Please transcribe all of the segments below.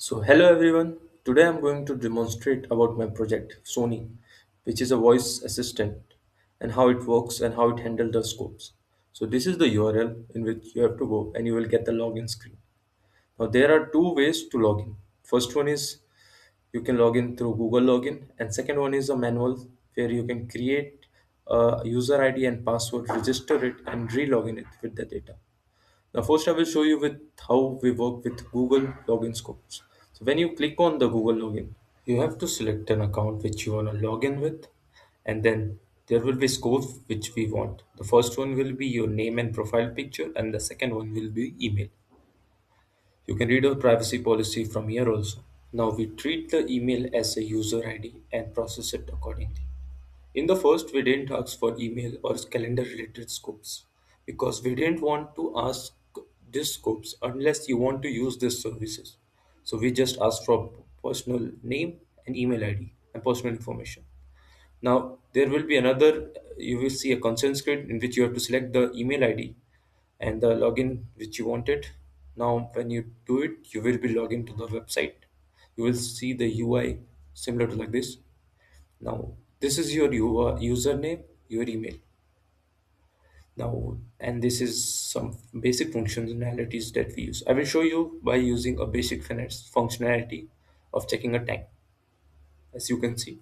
Hello everyone. Today I'm going to demonstrate about my project Soni, which is a voice assistant and how it works and how it handles the scopes. So this is the URL in which you have to go and you will get the login screen. Now there are two ways to log in. First one is you can log in through Google login, and second one is a manual where you can create a user ID and password, register it and re-login it with the data. Now, first I will show you with how we work with Google login scopes. So when you click on the Google login, you have to select an account which you want to log in with, and then there will be scopes which we want. The first one will be your name and profile picture, and the second one will be email. You can read our privacy policy from here also. Now we treat the email as a user ID and process it accordingly. In the first, we didn't ask for email or calendar related scopes because we didn't want to ask these scopes unless you want to use these services. So we just asked for personal name and email ID and personal information. Now there will be another, you will see a consent screen in which you have to select the email ID and the login which you wanted. Now when you do it, you will be logging to the website. You will see the UI similar to like this. Now, this is your username, your email. Now, and this is some basic functionalities that we use. I will show you by using a basic finance functionality of checking a time. As you can see.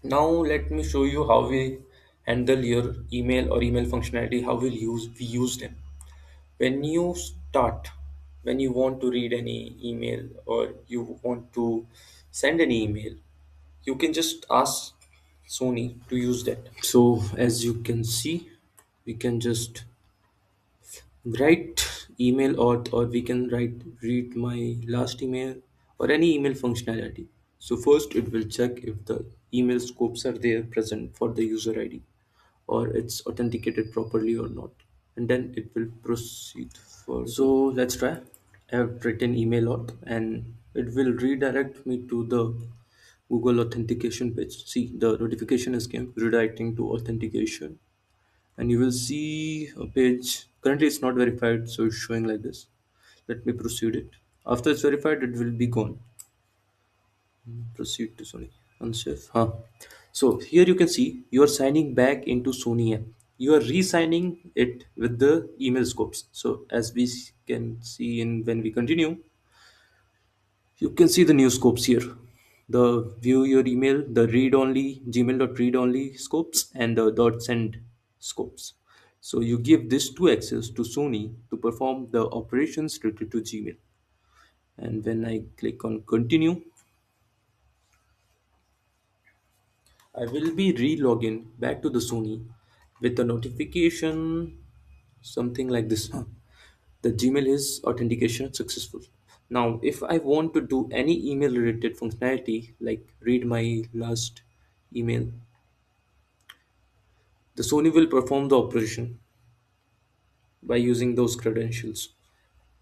Now, let me show you how we handle your email or email functionality. How we use them. When you start, when you want to read any email or you want to send an email, you can just ask Sony to use that. So as you can see, we can just write email or we can write read my last email or any email functionality. So first it will check if the email scopes are there present for the user ID or it's authenticated properly or not, and then it will proceed further. So let's try. I have written email out and it will redirect me to the Google authentication page. See, the notification is came redirecting to authentication, and you will see a page. Currently, it's not verified, so it's showing like this. Let me proceed it. After it's verified, it will be gone. Proceed to Sony. Unsafe. Huh. So here you can see you are signing back into Sony app. You are re-signing it with the email scopes. So as we can see in when we continue, you can see the new scopes here. The view your email, the read only, gmail.read only scopes, and the dot send scopes. So you give this two access to Sony to perform the operations related to Gmail. And when I click on continue, I will be re-logging back to the Sony with a notification something like this. The Gmail is authentication successful. Now, if I want to do any email related functionality like read my last email, the Sony will perform the operation by using those credentials.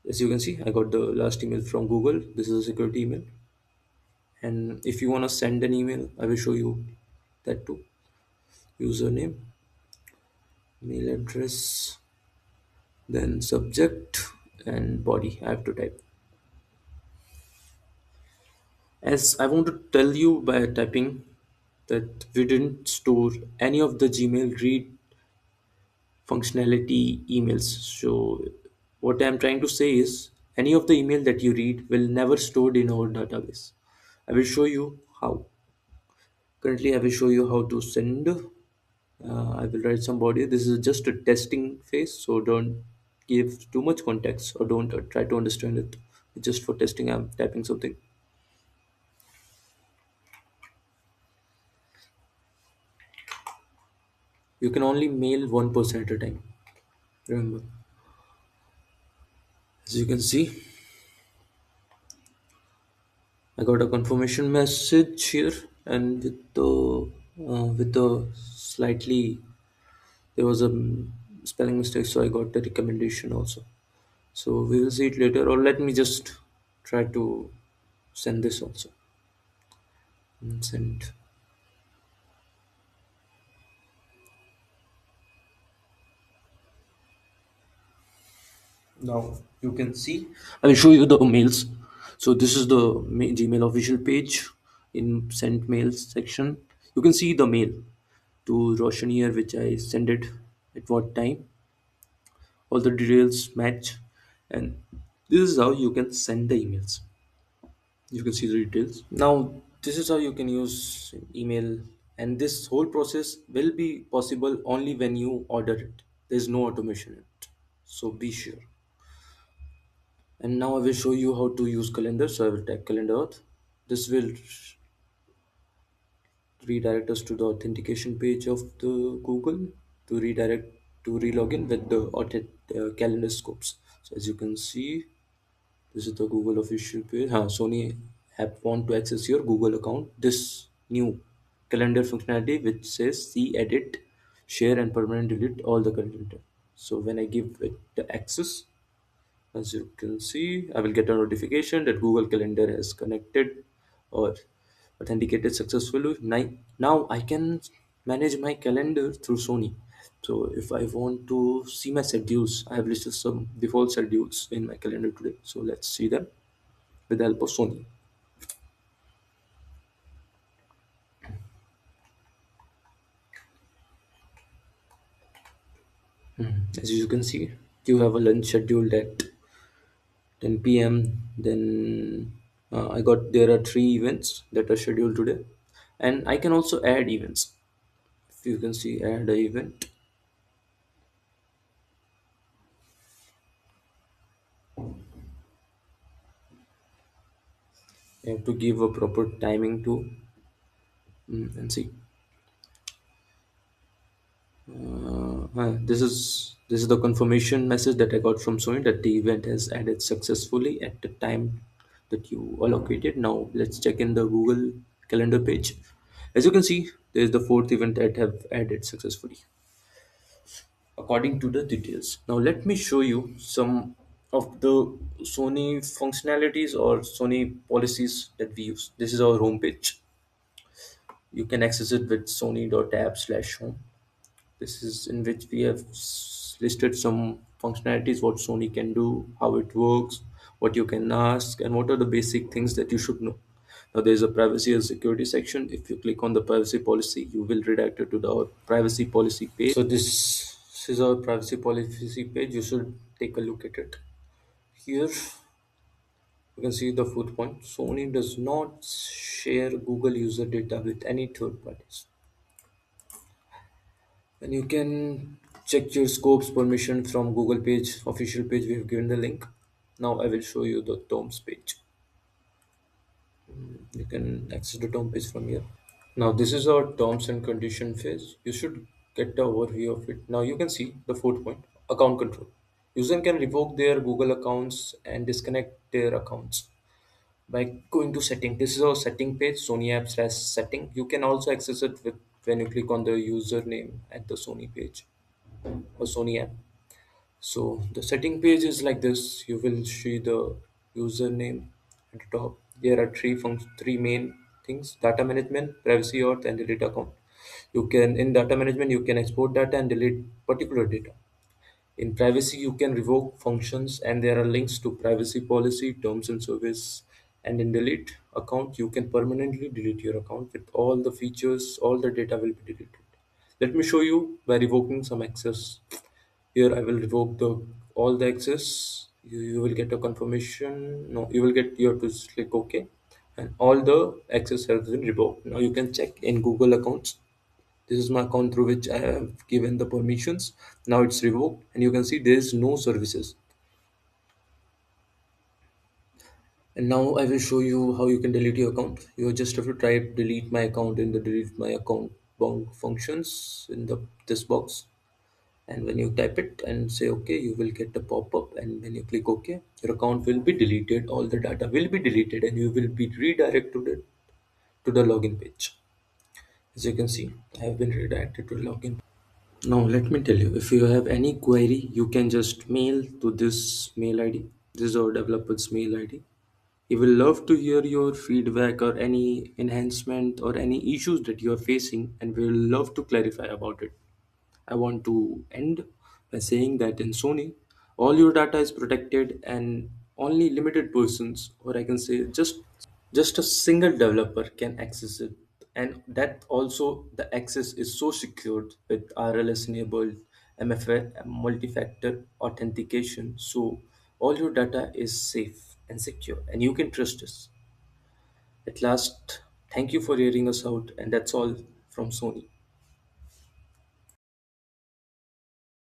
As you can see, I got the last email from Google. This is a security email. And if you want to send an email, I will show you that too. Username, mail address, then subject and body. I have to type. As I want to tell you by typing that we didn't store any of the Gmail read functionality emails. So what I'm trying to say is any of the email that you read will never stored in our database. I will show you how. Currently, I will show you how to send. I will write some body. This is just a testing phase, so don't give too much context or don't try to understand it. It's just for testing. I'm typing something. You can only mail one person at a time. Remember, as you can see, I got a confirmation message here, and with the slightly there was a spelling mistake, so I got the recommendation also. So we will see it later, or let me just try to send this also. Send. Now you can see, I will show you the mails. So this is the Gmail official page. In sent mails section, you can see the mail to Roshan here, which I sent it at what time. All the details match, and this is how you can send the emails. You can see the details. Now this is how you can use email, and this whole process will be possible only when you order it. There's no automation in it, so be sure. And now I will show you how to use calendar. So I will type calendar auth. This will redirect us to the authentication page of the Google to redirect to relogin with the calendar scopes. So as you can see, this is the Google official page. Sony app want to access your Google account. This new calendar functionality which says see, edit, share, and permanent delete all the calendar. So when I give it the access, as you can see, I will get a notification that Google Calendar has connected or authenticated successfully. Now I can manage my calendar through Sony. So if I want to see my schedules, I have listed some default schedules in my calendar today. So let's see them with the help of Sony. As you can see, you have a lunch scheduled at 10 p.m. Then I got there are three events that are scheduled today, and I can also add events. If you can see, add a event. You have to give a proper timing to and see. This is the confirmation message that I got from Sony that the event has added successfully at the time that you allocated. Now let's check in the Google Calendar page. As you can see, there is the fourth event that have added successfully according to the details. Now let me show you some of the Sony functionalities or Sony policies that we use. This is our home page. You can access it with sony.app/home. This is in which we have listed some functionalities, what Sony can do, how it works, what you can ask, and what are the basic things that you should know. Now there's a privacy and security section. If you click on the privacy policy, you will redirect it to the privacy policy page. So this is our privacy policy page. You should take a look at it. Here you can see the fourth point. Sony does not share Google user data with any third parties. And you can check your scopes permission from Google page, official page. We have given the link. Now I will show you the terms page. You can access the term page from here. Now this is our terms and condition phase. You should get the overview of it. Now you can see the fourth point, account control. User can revoke their Google accounts and disconnect their accounts by going to setting. This is our setting page, Sony app/setting. You can also access it with when you click on the username at the Sony page or Sony app. So the setting page is like this. You will see the username at the top. There are three main things: data management, privacy auth, and delete account. You can in data management you can export data and delete particular data. In privacy, you can revoke functions, and there are links to privacy policy, terms and service. And in delete account, you can permanently delete your account with all the features, all the data will be deleted. Let me show you by revoking some access. Here, I will revoke the all the access. You will get a confirmation. No, you will get you have to click OK, and all the access has been revoked. Now you can check in Google accounts. This is my account through which I have given the permissions. Now it's revoked, and you can see there is no services. And now I will show you how you can delete your account. You just have to type delete my account in the delete my account functions in the this box. And when you type it and say OK, you will get a pop-up. And when you click OK, your account will be deleted. All the data will be deleted, and you will be redirected to the login page. As you can see, I have been redirected to the login. Now, let me tell you, if you have any query, you can just mail to this mail ID. This is our developer's mail ID. He will love to hear your feedback or any enhancement or any issues that you are facing, and we will love to clarify about it. I want to end by saying that in Sony, All your data is protected, and only limited persons, or I can say just a single developer can access it. And that also the access is so secured with RLS enabled MFA multi-factor authentication. So all your data is safe and secure, and you can trust us. At last, thank you for hearing us out, and that's all from Sony.